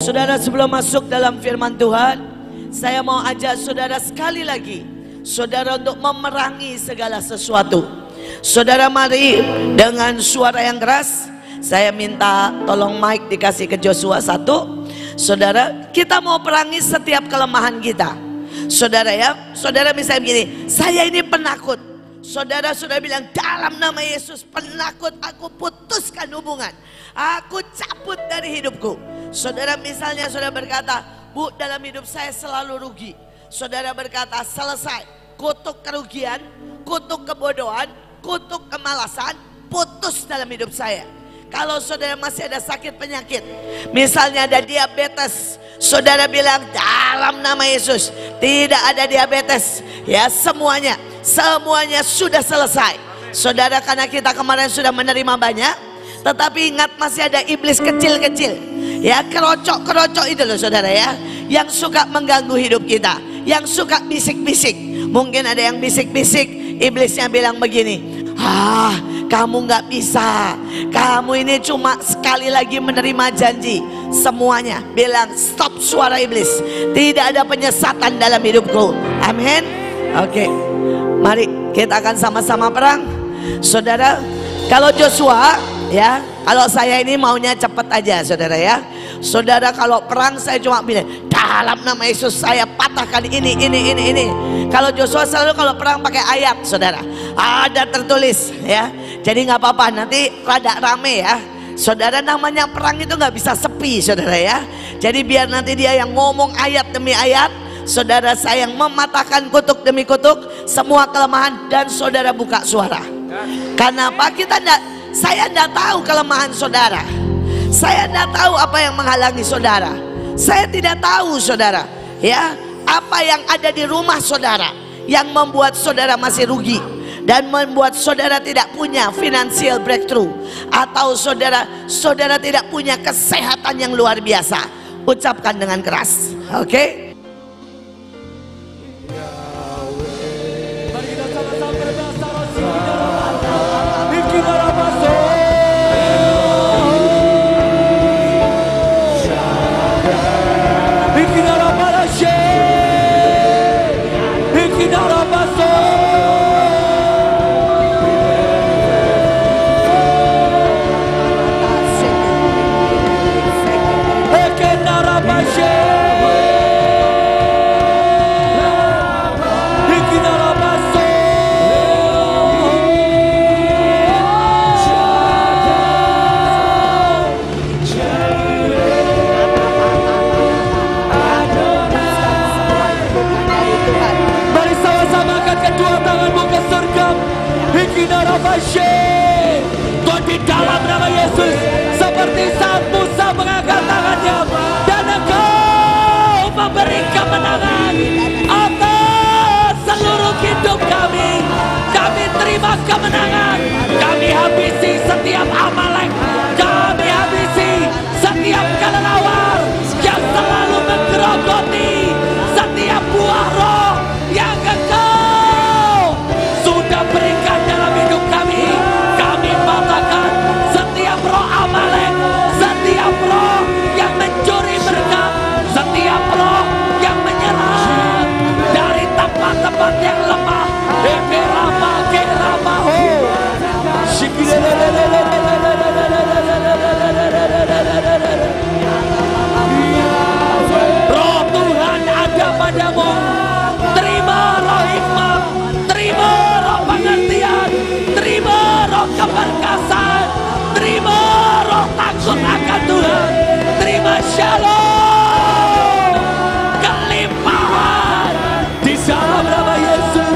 Saudara, sebelum masuk dalam firman Tuhan, saya mau ajak saudara sekali lagi, saudara untuk memerangi segala sesuatu. Saudara, mari dengan suara yang keras, saya minta tolong mic dikasih ke Joshua 1. Saudara, kita mau perangi setiap kelemahan kita. Saudara ya, saudara misalnya begini, saya ini penakut. Saudara sudah bilang dalam nama Yesus, penakut, aku putuskan hubungan, aku cabut dari hidupku. Saudara misalnya saudara berkata, Bu, dalam hidup saya selalu rugi. Saudara berkata, selesai. Kutuk kerugian, kutuk kebodohan, kutuk kemalasan, putus dalam hidup saya. Kalau saudara masih ada sakit penyakit, misalnya ada diabetes, saudara bilang dalam nama Yesus tidak ada diabetes. Ya, semuanya sudah selesai. Saudara, karena kita kemarin sudah menerima banyak, tetapi ingat masih ada iblis kecil-kecil. Ya, kerocok-kerocok itu loh saudara ya, yang suka mengganggu hidup kita, yang suka bisik-bisik. Mungkin ada yang bisik-bisik, iblisnya bilang begini, kamu nggak bisa, kamu ini cuma sekali lagi menerima janji. Semuanya bilang stop suara iblis, tidak ada penyesatan dalam hidupku. Amin. Oke, mari kita akan sama-sama perang. Saudara, kalau Joshua ya, kalau saya ini maunya cepat aja saudara ya. Saudara, kalau perang saya cuma bilang dalam nama Yesus saya patahkan ini. Kalau Joshua selalu kalau perang pakai ayat saudara, ada tertulis ya. Jadi nggak apa-apa, nanti rada rame ya. Saudara, namanya perang itu nggak bisa sepi saudara ya. Jadi biar nanti dia yang ngomong ayat demi ayat, saudara saya yang mematahkan kutuk demi kutuk semua kelemahan, dan saudara buka suara. Kenapa? Saya tidak tahu kelemahan saudara. Saya tidak tahu apa yang menghalangi saudara. Saya tidak tahu saudara ya, apa yang ada di rumah saudara yang membuat saudara masih rugi dan membuat saudara tidak punya financial breakthrough, atau saudara tidak punya kesehatan yang luar biasa. Ucapkan dengan keras. Oke? Tuhan, di dalam nama Yesus, seperti saat Musa mengangkat tangannya dan Engkau memberi kemenangan atas seluruh hidup kami. Kami terima kemenangan. Kami habisi setiap Amalek, kami habisi setiap kelelawar yang selalu menggerogoti setiap buah roh yang Engkau sudah berikan dalam hidup kami. Kami patahkan setiap roh Amalek, setiap roh yang mencuri berkat, setiap roh yang menyerang dari tempat-tempat yang lemah. Roh Tuhan ada padamu. Terima roh hikmat, terima roh pengertian, terima roh keberkasan, terima roh takut akan Tuhan, terima shalom, kelimpahan di dalam nama Yesus.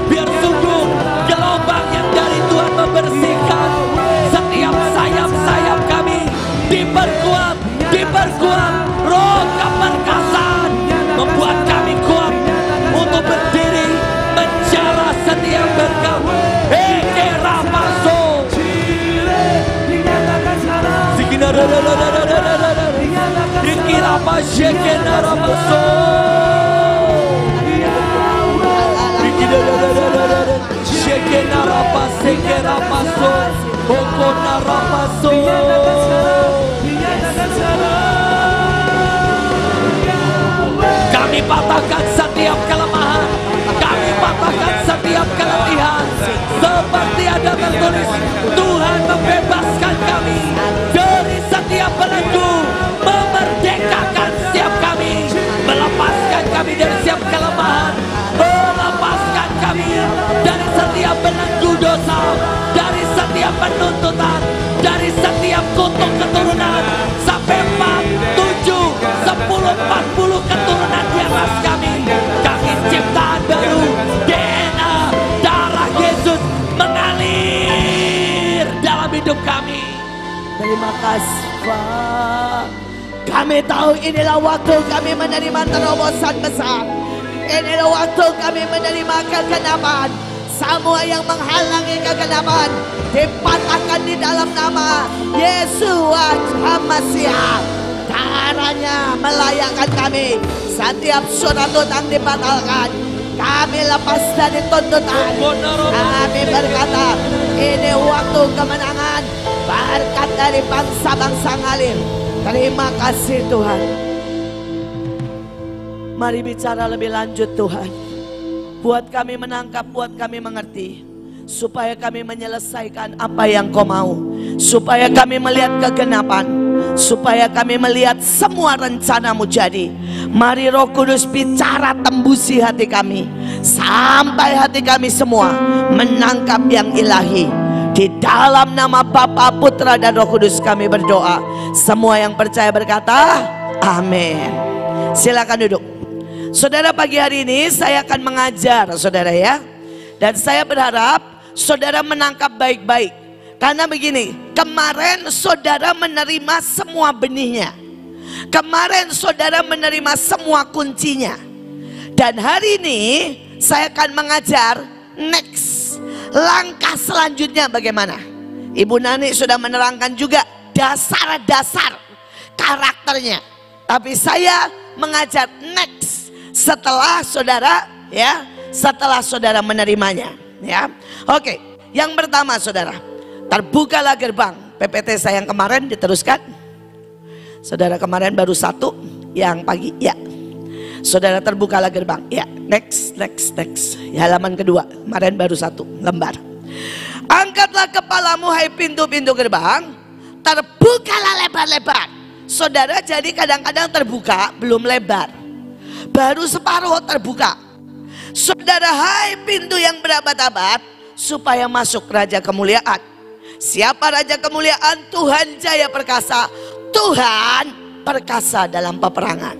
Biar sungguh gelombang yang dari Tuhan membersihkan setiap sayap-sayap kami, diperkuat roh keperkasaan, membuat kami kuat untuk berdiri menjara setiap berkat. Dikira apa Keramaso, Bokona Ramaso. Kami patahkan setiap kelemahan, kami patahkan setiap keletihan. Seperti ada tertulis, Tuhan membebaskan kami dari setiap belenggu, memerdekakan setiap kami, melepaskan kami dari setiap kelemahan, melepaskan kami dari setiap belenggu dosa, dari setiap penuntutan, dari setiap kutuk keturunan, sampai 4, 7, 10, 40 keturunan di atas kami. Kami ciptaan baru, DNA darah Yesus mengalir dalam hidup kami. Terima kasih Pak. Kami tahu inilah waktu kami menerima terobosan besar. Inilah waktu kami menerima kegenapan. Semua yang menghalangi kegenapan dipatahkan di dalam nama Yesus HaMasiah. Darahnya melayakkan kami. Setiap surat utang dibatalkan. Kami lepas dari tuntutan. Kami berkata, ini waktu kemenangan. Berkat dari bangsa-bangsa ngalir. Terima kasih Tuhan. Mari bicara lebih lanjut Tuhan. Buat kami menangkap, buat kami mengerti. Supaya kami menyelesaikan apa yang Kau mau. Supaya kami melihat kegenapan. Supaya kami melihat semua rencana-Mu jadi. Mari Roh Kudus bicara, tembusi hati kami. Sampai hati kami semua menangkap yang ilahi. Di dalam nama Bapa, Putra, dan Roh Kudus kami berdoa. Semua yang percaya berkata, amin. Silakan duduk. Saudara, pagi hari ini saya akan mengajar saudara ya. Dan saya berharap saudara menangkap baik-baik. Karena begini, kemarin saudara menerima semua benihnya. Kemarin saudara menerima semua kuncinya. Dan hari ini saya akan mengajar next. Langkah selanjutnya bagaimana? Ibu Nani sudah menerangkan juga dasar-dasar karakternya. Tapi saya mengajar next setelah saudara ya, setelah saudara menerimanya ya. Oke, yang pertama saudara, terbukalah gerbang. PPT saya yang kemarin diteruskan. Saudara kemarin baru 1 yang pagi ya. Saudara, terbukalah gerbang ya. Next. Ya, halaman kedua. Kemarin baru 1 lembar. Angkatlah kepalamu hai pintu-pintu gerbang, terbukalah lebar-lebar. Saudara, jadi kadang-kadang terbuka belum lebar, baru separuh terbuka. Saudara, hai pintu yang berabad-abad, supaya masuk Raja Kemuliaan. Siapa Raja Kemuliaan? Tuhan Jaya Perkasa. Tuhan perkasa dalam peperangan.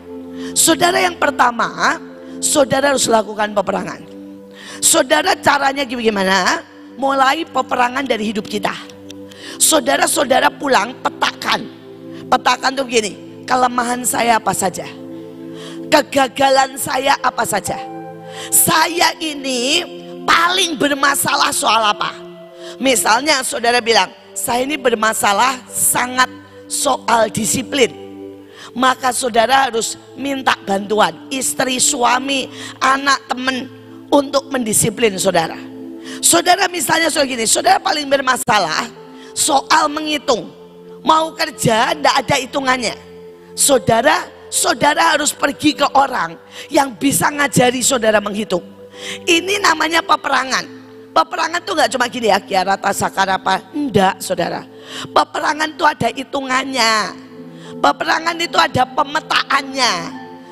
Saudara, yang pertama, saudara harus lakukan peperangan. Saudara, caranya gimana? Mulai peperangan dari hidup kita. Saudara pulang petakan. Petakan tuh begini, kelemahan saya apa saja, kegagalan saya apa saja. Saya ini paling bermasalah soal apa? Misalnya saudara bilang, saya ini bermasalah sangat soal disiplin. Maka saudara harus minta bantuan istri, suami, anak, teman untuk mendisiplin saudara. Saudara misalnya soal gini, saudara paling bermasalah soal menghitung. Mau kerja tidak ada hitungannya. Saudara harus pergi ke orang yang bisa ngajari saudara menghitung. Ini namanya peperangan. Peperangan tuh nggak cuma gini ya, kiarata sakarapa. Enggak saudara. Peperangan tuh ada hitungannya. Peperangan itu ada pemetaannya.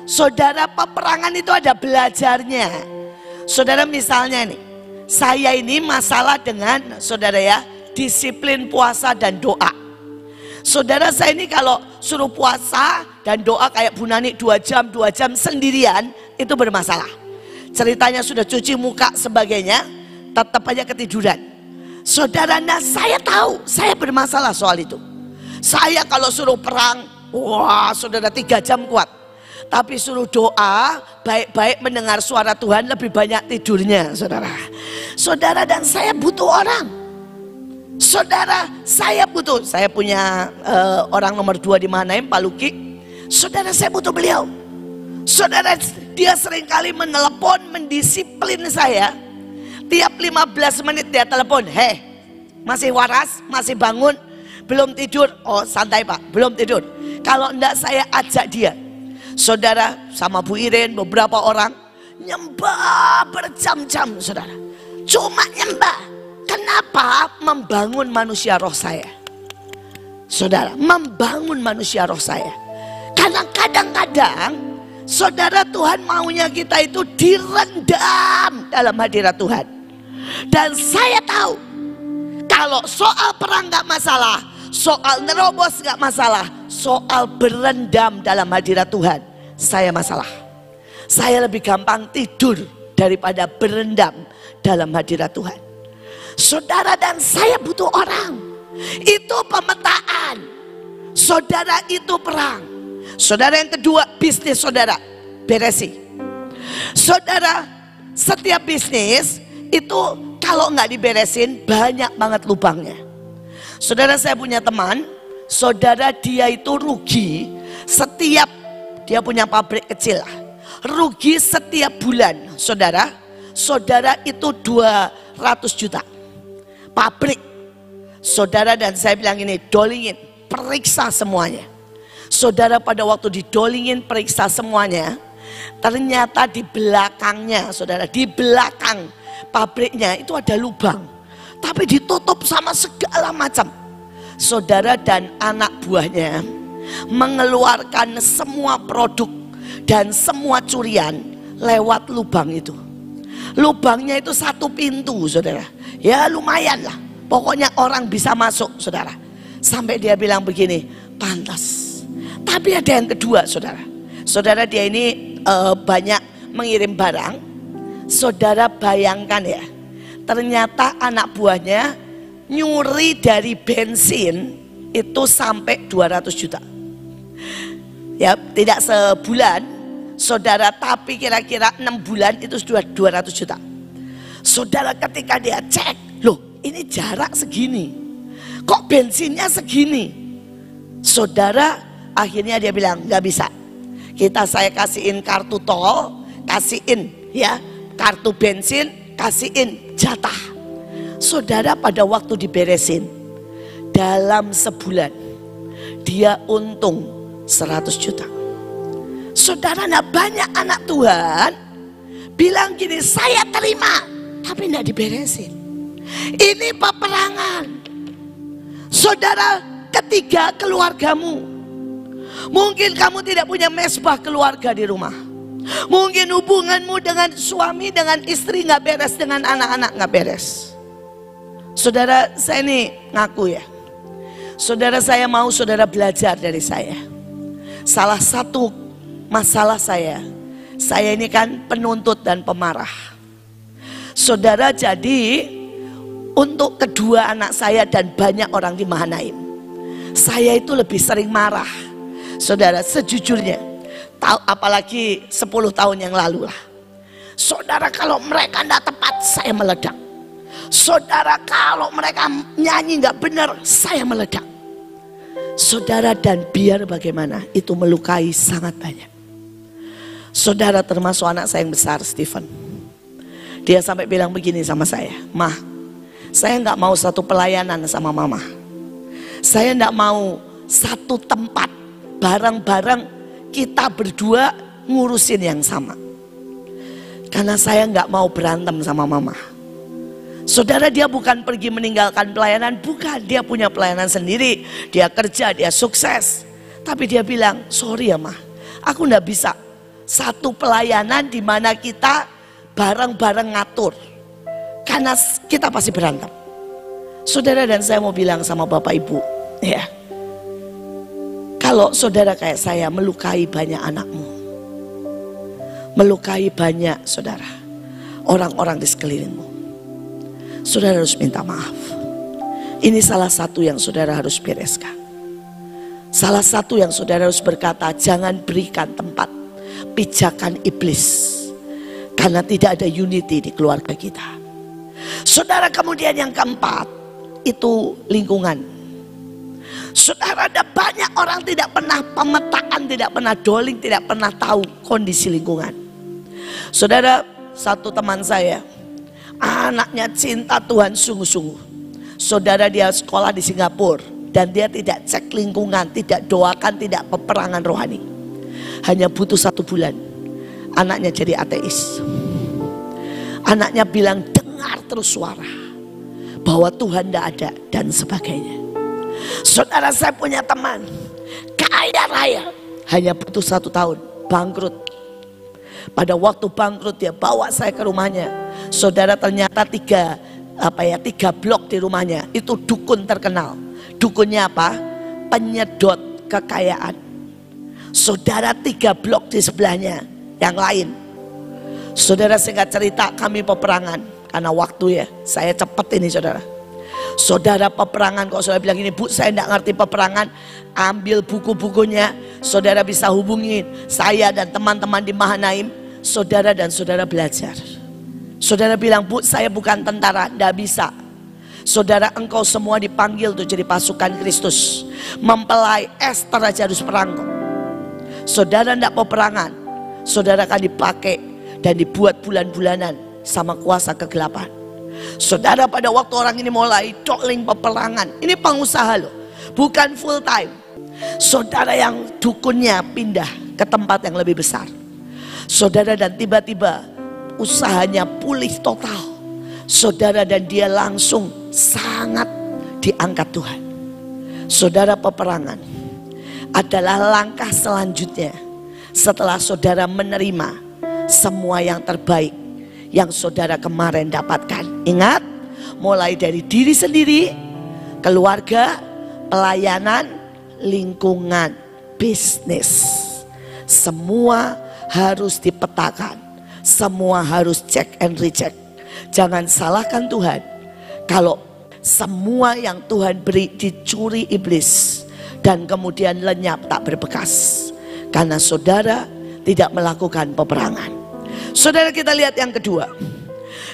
Saudara, peperangan itu ada belajarnya. Saudara misalnya nih, saya ini masalah dengan saudara ya, disiplin puasa dan doa. Saudara, saya ini kalau suruh puasa dan doa kayak Bu Nani 2 jam sendirian itu bermasalah. Ceritanya sudah cuci muka sebagainya, tetap aja ketiduran. Saudara, nah saya tahu saya bermasalah soal itu. Saya kalau suruh perang, wah saudara 3 jam kuat. Tapi suruh doa, baik-baik mendengar suara Tuhan, lebih banyak tidurnya saudara. Saudara, dan saya butuh orang. Saudara, saya punya orang nomor 2 di Manaim, Pak Luki. Saudara, saya butuh beliau. Saudara, dia seringkali menelepon, mendisiplin saya. Tiap 15 menit dia telepon, Masih waras, masih bangun, belum tidur. Oh santai Pak, belum tidur. Kalau enggak saya ajak dia. Saudara sama Bu Iren, beberapa orang nyembah berjam-jam saudara. Cuma nyembah. Kenapa? Membangun manusia roh saya. Saudara, membangun manusia roh saya. Karena kadang-kadang saudara, Tuhan maunya kita itu direndam dalam hadirat Tuhan. Dan saya tahu kalau soal perang gak masalah, soal nerobos gak masalah, soal berendam dalam hadirat Tuhan saya masalah. Saya lebih gampang tidur daripada berendam dalam hadirat Tuhan. Saudara, dan saya butuh orang. Itu pemetaan. Saudara, itu perang. Saudara, yang kedua, bisnis saudara beresi. Saudara, setiap bisnis itu kalau nggak diberesin banyak banget lubangnya. Saudara, saya punya teman, saudara, dia itu rugi setiap, dia punya pabrik kecil lah, rugi setiap bulan. Saudara, saudara itu 200 juta pabrik. Saudara, dan saya bilang ini, dolingin, periksa semuanya. Saudara, pada waktu didolingin periksa semuanya, ternyata di belakangnya, saudara, di belakang pabriknya itu ada lubang, tapi ditutup sama segala macam. Saudara, dan anak buahnya mengeluarkan semua produk dan semua curian lewat lubang itu. Lubangnya itu 1 pintu saudara, ya lumayan lah, pokoknya orang bisa masuk saudara. Sampai dia bilang begini, pantas. Tapi ada yang kedua saudara. Saudara, dia ini banyak mengirim barang. Saudara bayangkan ya, ternyata anak buahnya nyuri dari bensin itu sampai 200 juta. Ya tidak sebulan saudara, tapi kira-kira 6 bulan itu sudah 200 juta. Saudara, ketika dia cek, loh ini jarak segini, kok bensinnya segini. Saudara, akhirnya dia bilang nggak bisa. Saya kasihin kartu tol, kasihin ya kartu bensin, kasihin jatah. Saudara, pada waktu diberesin dalam sebulan dia untung 100 juta. Saudara, nah banyak anak Tuhan bilang gini, saya terima, tapi enggak diberesin. Ini peperangan. Saudara, ketiga, keluargamu. Mungkin kamu tidak punya mesbah keluarga di rumah. Mungkin hubunganmu dengan suami, dengan istri nggak beres, dengan anak-anak nggak beres. Saudara, saya ini ngaku ya. Saudara, saya mau saudara belajar dari saya. Salah satu masalah saya ini kan penuntut dan pemarah. Saudara, jadi untuk kedua anak saya dan banyak orang di Mahanaim, saya itu lebih sering marah. Saudara, sejujurnya, apalagi 10 tahun yang lalu lah. Saudara, kalau mereka tidak tepat, saya meledak. Saudara, kalau mereka nyanyi nggak benar, saya meledak. Saudara, dan biar bagaimana, itu melukai sangat banyak. Saudara, termasuk anak saya yang besar, Stephen. Dia sampai bilang begini sama saya, "Mah, saya nggak mau satu pelayanan sama mama. Saya nggak mau satu tempat, barang-barang kita berdua ngurusin yang sama. Karena saya nggak mau berantem sama mama." Saudara, dia bukan pergi meninggalkan pelayanan, bukan. Dia punya pelayanan sendiri, dia kerja, dia sukses. Tapi dia bilang, "Sorry ya mah, aku nggak bisa satu pelayanan di mana kita bareng-bareng ngatur. Karena kita pasti berantem." Saudara, dan saya mau bilang sama Bapak Ibu, ya, kalau saudara kayak saya melukai banyak anakmu, melukai banyak saudara, orang-orang di sekelilingmu, saudara harus minta maaf. Ini salah satu yang saudara harus bereskan. Salah satu yang saudara harus berkata, jangan berikan tempat pijakan iblis. Karena tidak ada unity di keluarga kita. Saudara, kemudian yang keempat, itu lingkungan. Saudara, ada banyak orang tidak pernah pemetaan, tidak pernah doling, tidak pernah tahu kondisi lingkungan. Saudara, satu teman saya, anaknya cinta Tuhan sungguh-sungguh. Saudara dia sekolah di Singapura dan dia tidak cek lingkungan, tidak doakan, tidak peperangan rohani. Hanya butuh 1 bulan, anaknya jadi ateis. Anaknya bilang dengar terus suara bahwa Tuhan tidak ada dan sebagainya. Saudara, saya punya teman kaya raya, hanya butuh 1 tahun bangkrut. Pada waktu bangkrut dia bawa saya ke rumahnya. Saudara, ternyata 3 blok di rumahnya itu dukun terkenal. Dukunnya apa? Penyedot kekayaan. Saudara, 3 blok di sebelahnya yang lain. Saudara, singkat cerita kami peperangan. Karena waktu ya, saya cepet ini saudara. Saudara, peperangan, kok saudara bilang ini, Bu saya tidak ngerti peperangan. Ambil buku-bukunya, saudara bisa hubungin saya dan teman-teman di Mahanaim. Saudara dan saudara belajar. Saudara bilang, Bu saya bukan tentara, tidak bisa. Saudara, engkau semua dipanggil untuk jadi pasukan Kristus. Mempelai Esther aja harus perang kok. Saudara tidak peperangan, saudara akan dipakai dan dibuat bulan-bulanan sama kuasa kegelapan. Saudara, pada waktu orang ini mulai doling peperangan, ini pengusaha loh, bukan full time. Saudara, yang dukunnya pindah ke tempat yang lebih besar. Saudara, dan tiba-tiba usahanya pulih total. Saudara, dan dia langsung sangat diangkat Tuhan. Saudara, peperangan adalah langkah selanjutnya setelah saudara menerima semua yang terbaik yang saudara kemarin dapatkan. Ingat, mulai dari diri sendiri, keluarga, pelayanan, lingkungan, bisnis. Semua harus dipetakan, semua harus check and recheck. Jangan salahkan Tuhan kalau semua yang Tuhan beri dicuri iblis dan kemudian lenyap tak berbekas karena saudara tidak melakukan peperangan. Saudara, kita lihat yang kedua.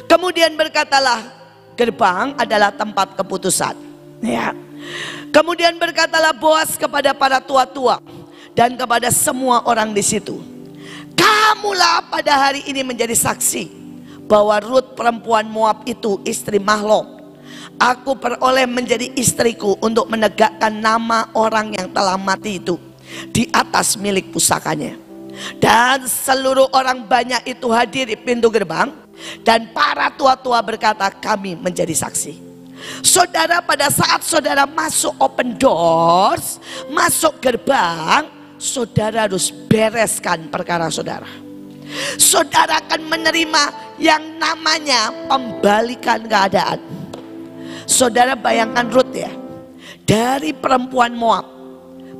Kemudian berkatalah, gerbang adalah tempat keputusan. Ya. Kemudian berkatalah Boas kepada para tua-tua dan kepada semua orang di situ, kamulah pada hari ini menjadi saksi bahwa Rut perempuan Moab itu istri Mahlon aku peroleh menjadi istriku untuk menegakkan nama orang yang telah mati itu di atas milik pusakanya. Dan seluruh orang banyak itu hadir di pintu gerbang, dan para tua-tua berkata, kami menjadi saksi. Saudara, pada saat saudara masuk open doors, masuk gerbang, saudara harus bereskan perkara saudara. Saudara akan menerima yang namanya pembalikan keadaan. Saudara bayangkan Rut ya, dari perempuan Moab.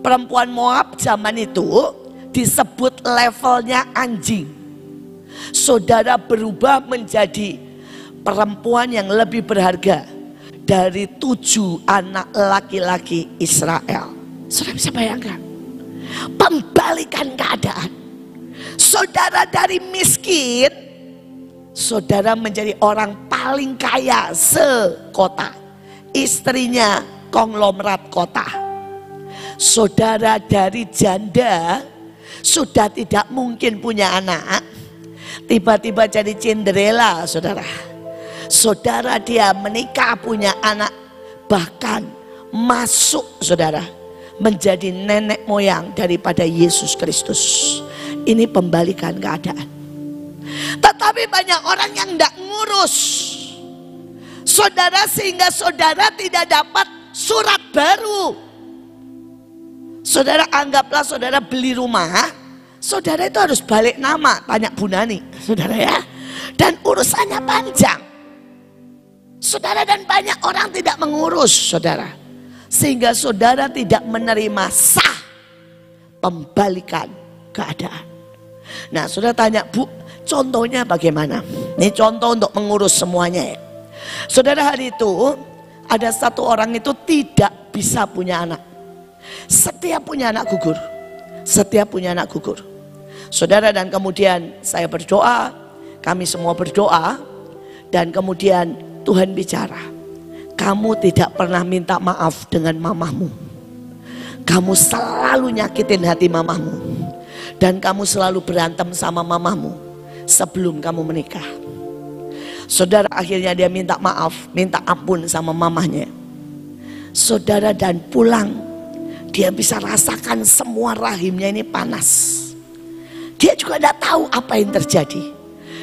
Perempuan Moab zaman itu disebut levelnya anjing. Saudara berubah menjadi perempuan yang lebih berharga dari 7 anak laki-laki Israel. Saudara bisa bayangkan pembalikan keadaan. Saudara dari miskin, saudara menjadi orang paling kaya sekota. Istrinya konglomerat kota. Saudara dari janda, sudah tidak mungkin punya anak, tiba-tiba jadi Cinderella. Saudara, saudara dia menikah punya anak, bahkan masuk saudara menjadi nenek moyang daripada Yesus Kristus. Ini pembalikan keadaan. Tetapi banyak orang yang tidak ngurus saudara, sehingga saudara tidak dapat surat baru. Saudara, anggaplah saudara beli rumah, saudara itu harus balik nama, tanya Bu Nani, saudara ya. Dan urusannya panjang. Saudara, dan banyak orang tidak mengurus saudara, sehingga saudara tidak menerima sah pembalikan keadaan. Nah, saudara tanya, Bu, contohnya bagaimana? Ini contoh untuk mengurus semuanya ya. Saudara, hari itu ada satu orang itu tidak bisa punya anak. Setiap punya anak gugur. Setiap punya anak gugur. Saudara, dan kemudian saya berdoa, kami semua berdoa, dan kemudian Tuhan bicara, kamu tidak pernah minta maaf dengan mamahmu. Kamu selalu nyakitin hati mamahmu. Dan kamu selalu berantem sama mamahmu sebelum kamu menikah. Saudara, akhirnya dia minta maaf, minta ampun sama mamahnya. Saudara, dan pulang, dia bisa rasakan semua rahimnya ini panas. Dia juga tidak tahu apa yang terjadi.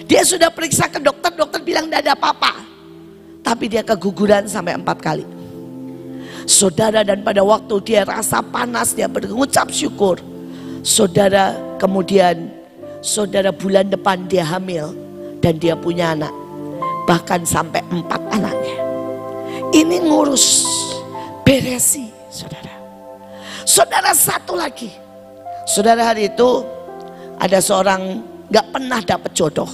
Dia sudah periksa ke dokter, dokter bilang tidak ada apa-apa. Tapi dia keguguran sampai 4 kali. Saudara, dan pada waktu dia rasa panas, dia berucap syukur. Saudara, kemudian saudara bulan depan dia hamil dan dia punya anak. Bahkan sampai 4 anaknya. Ini ngurus, beresi, saudara. Saudara, satu lagi. Saudara, hari itu ada seorang gak pernah dapat jodoh.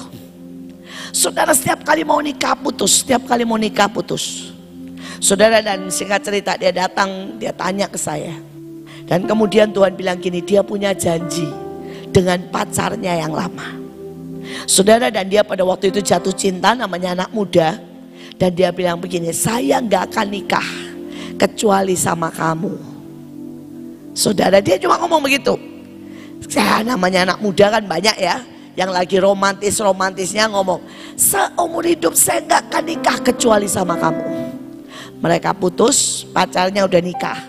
Saudara, setiap kali mau nikah putus, setiap kali mau nikah putus. Saudara, dan singkat cerita dia datang, dia tanya ke saya. Dan kemudian Tuhan bilang gini, dia punya janji dengan pacarnya yang lama. Saudara, dan dia pada waktu itu jatuh cinta, namanya anak muda. Dan dia bilang begini, saya gak akan nikah kecuali sama kamu. Saudara, dia cuma ngomong begitu. Ya, namanya anak muda kan banyak ya, yang lagi romantisnya ngomong, seumur hidup saya gak akan nikah kecuali sama kamu. Mereka putus, pacarnya udah nikah.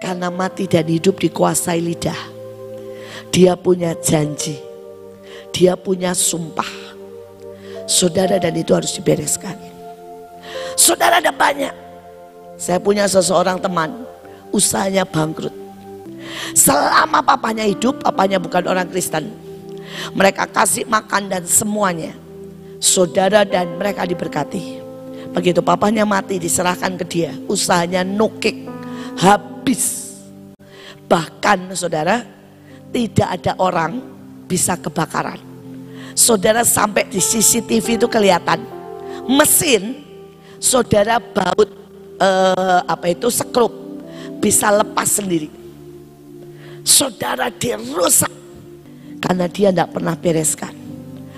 Karena mati dan hidup dikuasai lidah. Dia punya janji, dia punya sumpah. Saudara, dan itu harus dibereskan. Saudara, ada banyak. Saya punya seseorang teman, usahanya bangkrut. Selama papanya hidup, papanya bukan orang Kristen. Mereka kasih makan dan semuanya. Saudara, dan mereka diberkati. Begitu papanya mati, diserahkan ke dia. Usahanya nukik, habis. Bahkan saudara, tidak ada orang bisa kebakaran. Saudara, sampai di CCTV itu kelihatan mesin saudara baut sekrup bisa lepas sendiri. Saudara, dirusak karena dia tidak pernah bereskan.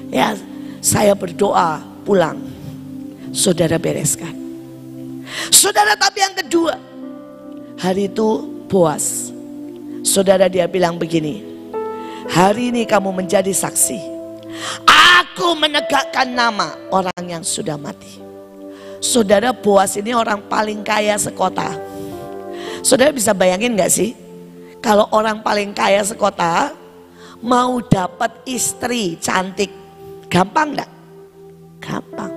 Ya, saya berdoa pulang, saudara bereskan. Saudara, tapi yang kedua, hari itu Boas, saudara, dia bilang begini, hari ini kamu menjadi saksi. Aku menegakkan nama orang yang sudah mati. Saudara, Boas ini orang paling kaya sekota. Saudara bisa bayangin gak sih, kalau orang paling kaya sekota mau dapat istri cantik, gampang gak? Gampang.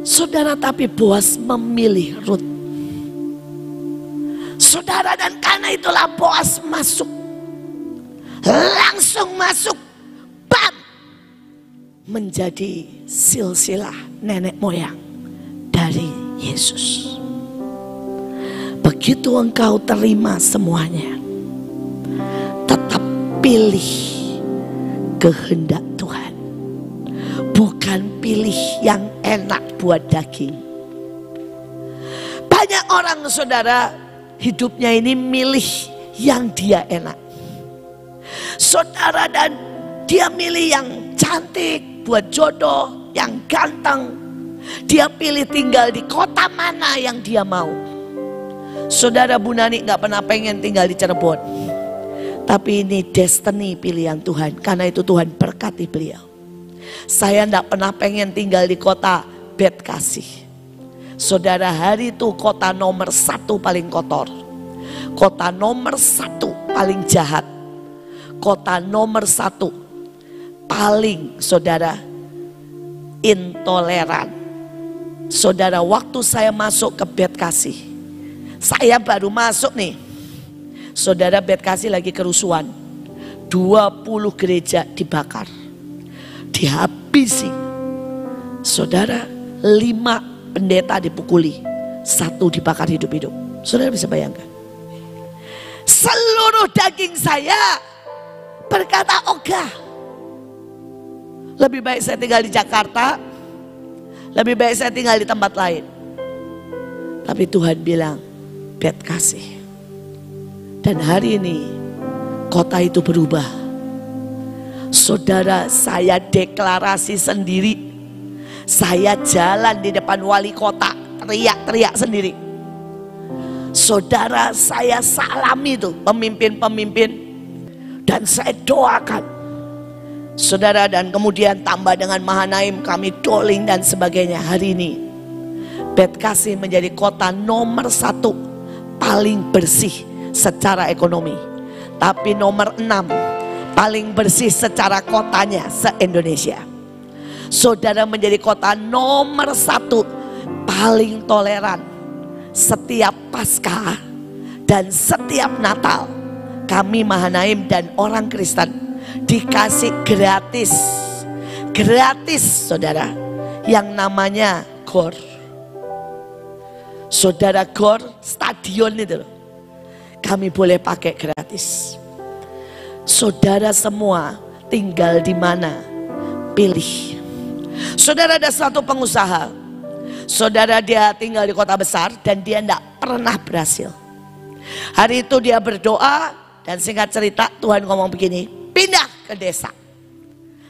Saudara, tapi Boas memilih Rut. Saudara, dan karena itulah Boas masuk. Langsung masuk. Bam! Menjadi silsilah nenek moyang dari Yesus. Begitu engkau terima semuanya, tetap pilih kehendak Tuhan. Bukan pilih yang enak buat daging. Banyak orang, saudara, hidupnya ini milih yang dia enak. Saudara, dan dia milih yang cantik buat jodoh, yang ganteng. Dia pilih tinggal di kota mana yang dia mau. Saudara, Bu Nani gak pernah pengen tinggal di Cirebon. Tapi ini destiny pilihan Tuhan. Karena itu Tuhan berkati beliau. Saya gak pernah pengen tinggal di kota Betkasih. Saudara, hari itu kota nomor 1 paling kotor. Kota nomor 1 paling jahat. Kota nomor 1 paling, saudara, intoleran. Saudara, waktu saya masuk ke Betkasih, saya baru masuk nih. Saudara, Betkasih lagi kerusuhan. 20 gereja dibakar, dihabisi. Saudara, 5 pendeta dipukuli, 1 dibakar hidup-hidup. Saudara bisa bayangkan. Seluruh daging saya berkata, ogah. Lebih baik saya tinggal di Jakarta, lebih baik saya tinggal di tempat lain. Tapi Tuhan bilang, Betkasih. Dan hari ini kota itu berubah. Saudara, saya deklarasi sendiri. Saya jalan di depan wali kota, teriak-teriak sendiri. Saudara, saya salami tuh pemimpin-pemimpin. Dan saya doakan. Saudara, dan kemudian tambah dengan Mahanaim, kami doling dan sebagainya. Hari ini Bekasi menjadi kota nomor 1 paling bersih secara ekonomi, tapi nomor 6 paling bersih secara kotanya se-Indonesia. Saudara menjadi kota nomor 1 paling toleran. Setiap Paskah dan setiap Natal, kami Mahanaim dan orang Kristen dikasih gratis saudara, yang namanya GOR. Saudara, GOR stadion itu loh, kami boleh pakai gratis. Saudara semua tinggal di mana, pilih. Saudara, ada satu pengusaha, saudara, dia tinggal di kota besar dan dia tidak pernah berhasil. Hari itu dia berdoa dan singkat cerita Tuhan ngomong begini, pindah ke desa.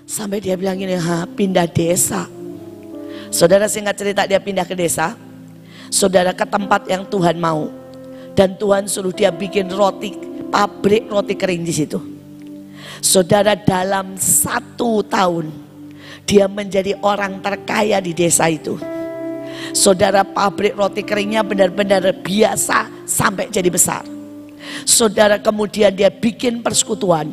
Sampai dia bilang gini, pindah desa. Saudara, singkat cerita dia pindah ke desa. Saudara, ke tempat yang Tuhan mau. Dan Tuhan suruh dia bikin roti, pabrik roti kering di situ. Saudara, dalam 1 tahun dia menjadi orang terkaya di desa itu. Saudara, pabrik roti keringnya benar-benar biasa sampai jadi besar. Saudara, kemudian dia bikin persekutuan.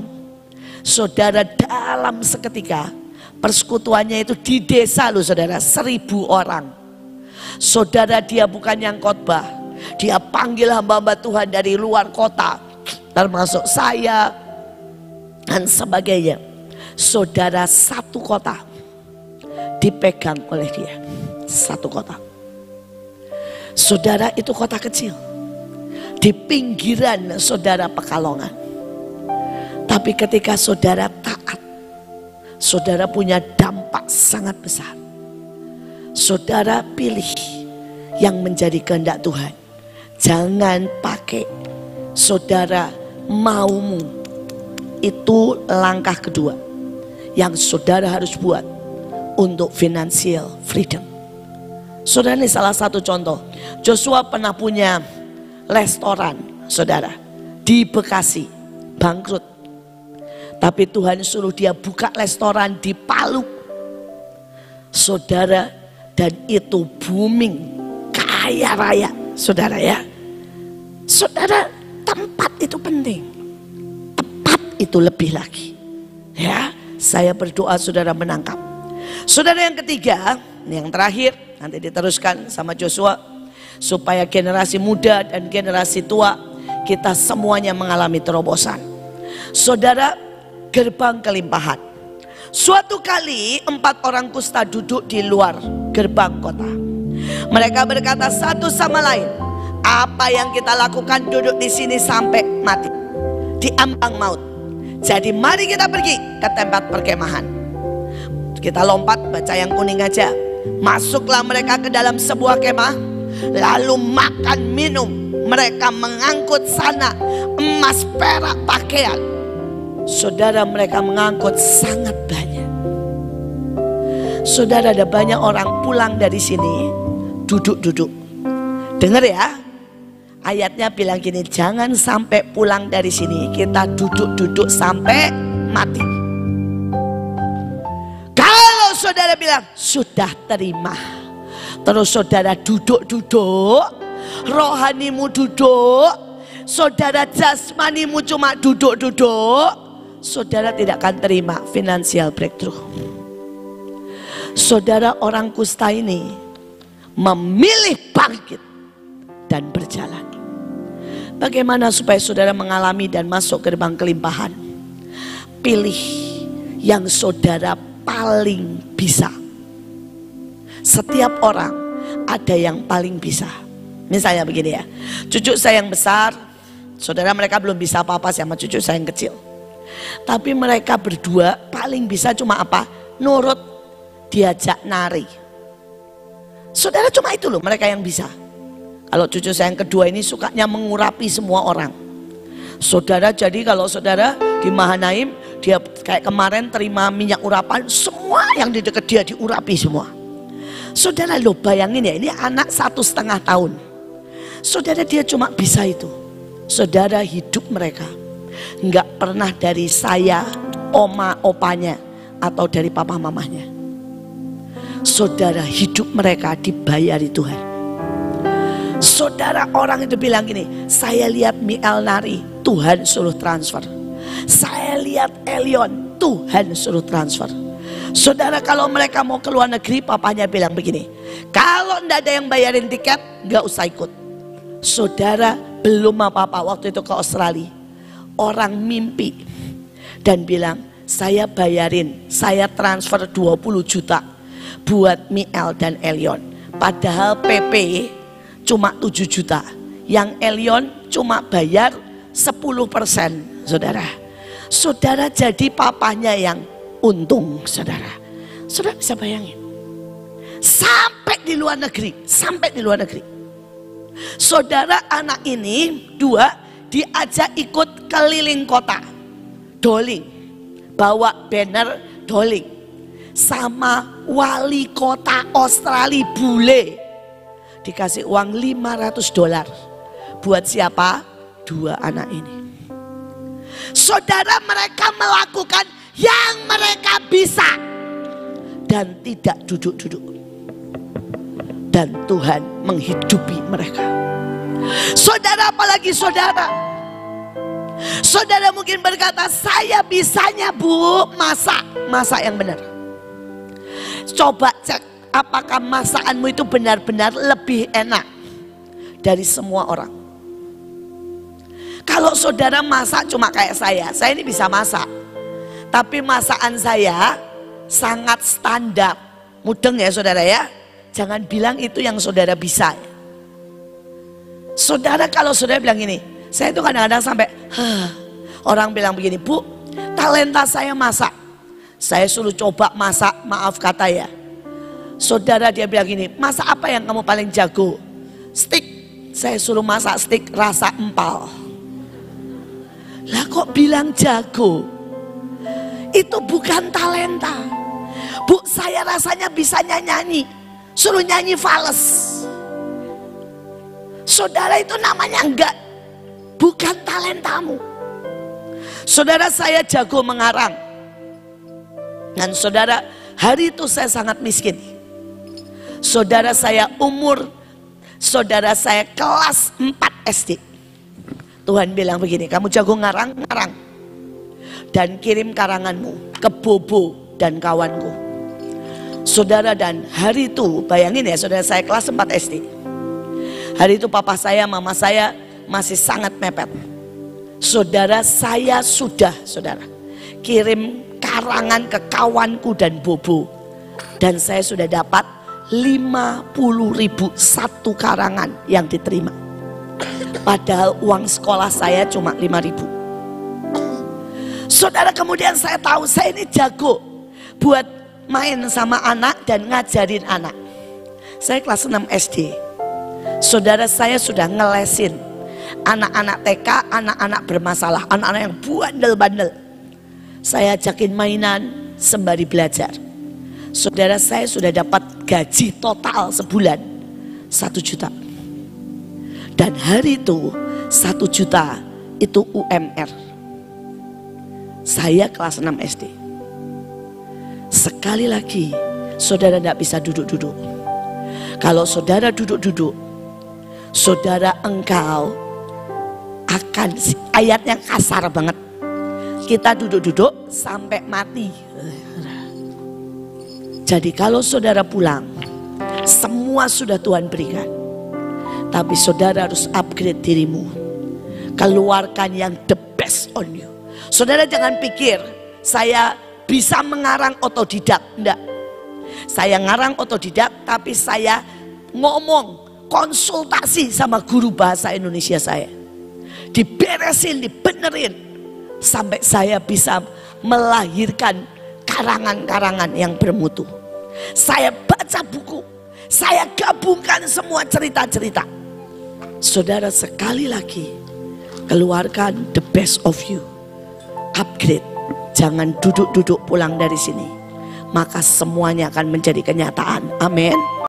Saudara, dalam seketika persekutuannya itu di desa loh saudara, 1000 orang. Saudara, dia bukan yang khotbah, dia panggil hamba-hamba Tuhan dari luar kota, termasuk saya dan sebagainya. Saudara, 1 kota dipegang oleh dia, 1 kota. Saudara, itu kota kecil di pinggiran saudara Pekalongan. Tapi ketika saudara taat, saudara punya dampak sangat besar. Saudara pilih yang menjadi kehendak Tuhan. Jangan pakai saudara maumu. Itu langkah kedua yang saudara harus buat untuk financial freedom. Saudara, ini salah satu contoh. Joshua pernah punya restoran saudara di Bekasi, bangkrut. Tapi Tuhan suruh dia buka restoran di Palu. Saudara, dan itu booming, kaya raya. Saudara ya. Saudara, tempat itu penting. Tepat itu lebih lagi. Ya, saya berdoa saudara menangkap. Saudara, yang ketiga, yang terakhir, nanti diteruskan sama Joshua. Supaya generasi muda dan generasi tua, kita semuanya mengalami terobosan. Saudara, gerbang kelimpahan. Suatu kali 4 orang kusta duduk di luar gerbang kota. Mereka berkata satu sama lain, apa yang kita lakukan duduk di sini sampai mati, di ambang maut. Jadi mari kita pergi ke tempat perkemahan. Kita lompat, baca yang kuning aja. Masuklah mereka ke dalam sebuah kemah, lalu makan minum. Mereka mengangkut sana emas, perak, pakaian. Saudara, mereka mengangkut sangat banyak. Saudara, ada banyak orang pulang dari sini duduk-duduk. Dengar ya, ayatnya bilang gini, jangan sampai pulang dari sini kita duduk-duduk sampai mati. Kalau saudara bilang sudah terima, terus saudara duduk-duduk, rohanimu duduk, saudara jasmanimu cuma duduk-duduk, saudara tidak akan terima financial breakthrough. Saudara, orang kusta ini memilih bangkit dan berjalan. Bagaimana supaya saudara mengalami dan masuk gerbang kelimpahan? Pilih yang saudara paling bisa. Setiap orang ada yang paling bisa. Misalnya begini ya, cucu saya yang besar, saudara, mereka belum bisa apa-apa sama cucu saya yang kecil. Tapi mereka berdua paling bisa cuma apa? Nurut, diajak nari. Saudara, cuma itu loh mereka yang bisa. Kalau cucu saya yang kedua ini sukanya mengurapi semua orang. Saudara, jadi kalau saudara di Mahanaim, dia kayak kemarin terima minyak urapan, semua yang di dekat dia diurapi semua. Saudara, lo bayangin ya, ini anak 1,5 tahun. Saudara, dia cuma bisa itu. Saudara, hidup mereka nggak pernah dari saya, oma, opanya, atau dari papa mamanya. Saudara, hidup mereka dibayari Tuhan. Saudara, orang itu bilang gini, saya lihat Miel nari, Tuhan suruh transfer. Saya lihat Elion, Tuhan suruh transfer. Saudara, kalau mereka mau ke luar negeri, papanya bilang begini, kalau enggak ada yang bayarin tiket, enggak usah ikut. Saudara, belum apa-apa waktu itu ke Australia, orang mimpi dan bilang, saya bayarin, saya transfer 20 juta buat Miel dan Elion. Padahal PP cuma 7 juta. Yang Elion cuma bayar 10%, saudara. Saudara, jadi papanya yang untung, saudara. Saudara bisa bayangin. Sampai di luar negeri, sampai di luar negeri. Saudara, anak ini 2 diajak ikut keliling kota. Doling, bawa banner doling. Sama wali kota Australia bule. Dikasih uang $500. Buat siapa? 2 anak ini. Saudara, mereka melakukan yang mereka bisa. Dan tidak duduk-duduk. Dan Tuhan menghidupi mereka. Saudara, apalagi saudara. Saudara mungkin berkata, saya bisanya bu masak yang benar. Coba cek apakah masakanmu itu benar-benar lebih enak dari semua orang. Kalau saudara masak cuma kayak saya ini bisa masak. Tapi masakan saya sangat standar. Mudeng ya saudara ya. Jangan bilang itu yang saudara bisa. Saudara, kalau saudara bilang gini, saya itu kadang-kadang sampai, orang bilang begini, bu, talenta saya masak. Saya suruh coba masak, maaf kata ya. Saudara, dia bilang gini, masak apa yang kamu paling jago? Steak. Saya suruh masak steak rasa empal. Lah kok bilang jago? Itu bukan talenta. Bu, saya rasanya bisa nyanyi. Suruh nyanyi fales. Saudara, itu namanya enggak, bukan talentamu. Saudara, saya jago mengarang. Dan saudara, hari itu saya sangat miskin. Saudara, saya saudara saya kelas 4 SD. Tuhan bilang begini, kamu jago ngarang. Dan kirim karanganmu ke Bobo dan kawanku. Saudara, dan hari itu, bayangin ya saudara, saya kelas 4 SD. Hari itu papa saya, mama saya masih sangat mepet. Saudara, saya sudah, saudara, kirim karangan ke kawanku dan Bobo. Dan saya sudah dapat 50.000 satu karangan yang diterima. Padahal uang sekolah saya cuma 5.000. Saudara, kemudian saya tahu saya ini jago buat main sama anak dan ngajarin anak. Saya kelas 6 SD. Saudara, saya sudah ngelesin anak-anak TK, anak-anak bermasalah, anak-anak yang bandel-bandel. Saya ajakin mainan sembari belajar. Saudara, saya sudah dapat gaji total sebulan 1 juta. Dan hari itu 1 juta itu UMR. Saya kelas 6 SD. Sekali lagi, saudara tidak bisa duduk-duduk. Kalau saudara duduk-duduk, saudara engkau akan, ayatnya kasar banget, kita duduk-duduk sampai mati. Jadi kalau saudara pulang, semua sudah Tuhan berikan. Tapi saudara harus upgrade dirimu. Keluarkan yang the best on you. Saudara jangan pikir saya bisa mengarang otodidak. Enggak. Saya ngarang otodidak, tapi saya ngomong, konsultasi sama guru bahasa Indonesia saya. Diberesin, dibenerin. Sampai saya bisa melahirkan karangan-karangan yang bermutu. Saya baca buku. Saya gabungkan semua cerita-cerita. Saudara, sekali lagi, keluarkan the best of you. Upgrade. Jangan duduk-duduk pulang dari sini. Maka semuanya akan menjadi kenyataan. Amin.